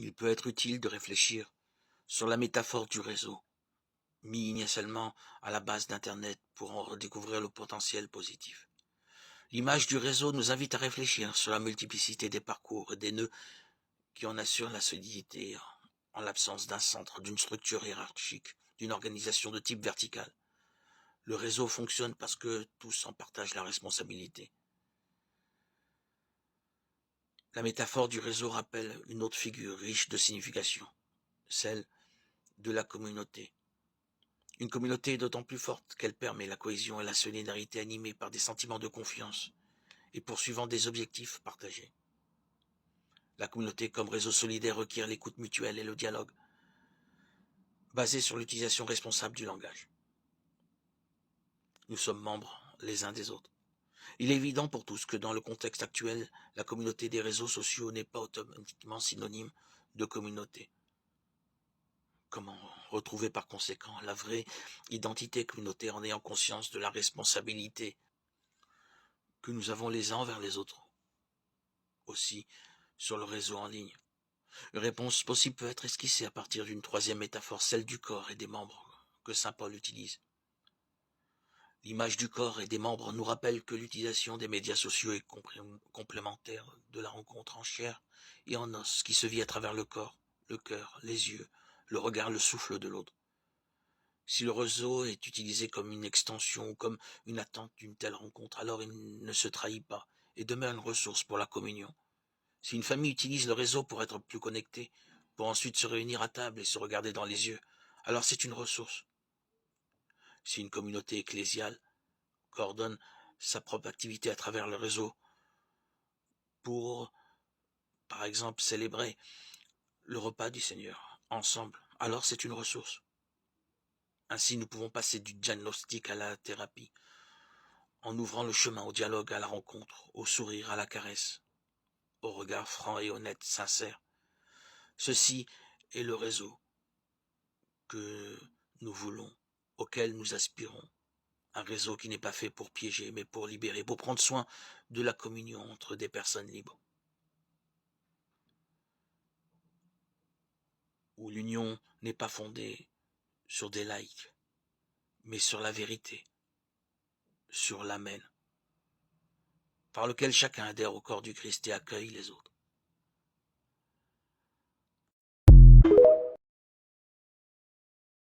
Il peut être utile de réfléchir sur la métaphore du réseau, mis initialement à la base d'Internet pour en redécouvrir le potentiel positif. L'image du réseau nous invite à réfléchir sur la multiplicité des parcours et des nœuds qui en assurent la solidité en l'absence d'un centre, d'une structure hiérarchique, d'une organisation de type vertical. Le réseau fonctionne parce que tous en partagent la responsabilité. La métaphore du réseau rappelle une autre figure riche de signification, celle de la communauté. Une communauté est d'autant plus forte qu'elle permet la cohésion et la solidarité animée par des sentiments de confiance et poursuivant des objectifs partagés. La communauté comme réseau solidaire requiert l'écoute mutuelle et le dialogue, basé sur l'utilisation responsable du langage. Nous sommes membres les uns des autres. Il est évident pour tous que dans le contexte actuel, la communauté des réseaux sociaux n'est pas automatiquement synonyme de communauté. Comment retrouver par conséquent la vraie identité communautaire en ayant conscience de la responsabilité que nous avons les uns envers les autres, aussi sur le réseau en ligne? Une réponse possible peut être esquissée à partir d'une troisième métaphore, celle du corps et des membres que saint Paul utilise. L'image du corps et des membres nous rappelle que l'utilisation des médias sociaux est complémentaire de la rencontre en chair et en os qui se vit à travers le corps, le cœur, les yeux, le regard, le souffle de l'autre. Si le réseau est utilisé comme une extension ou comme une attente d'une telle rencontre, alors il ne se trahit pas et demeure une ressource pour la communion. Si une famille utilise le réseau pour être plus connectée, pour ensuite se réunir à table et se regarder dans les yeux, alors c'est une ressource. Si une communauté ecclésiale coordonne sa propre activité à travers le réseau pour, par exemple, célébrer le repas du Seigneur ensemble, alors c'est une ressource. Ainsi, nous pouvons passer du diagnostic à la thérapie, en ouvrant le chemin au dialogue, à la rencontre, au sourire, à la caresse, au regard franc et honnête, sincère. Ceci est le réseau que nous voulons, auquel nous aspirons. Un réseau qui n'est pas fait pour piéger, mais pour libérer, pour prendre soin de la communion entre des personnes libres. Où l'union n'est pas fondée sur des likes, mais sur la vérité, sur l'amen, par lequel chacun adhère au corps du Christ et accueille les autres.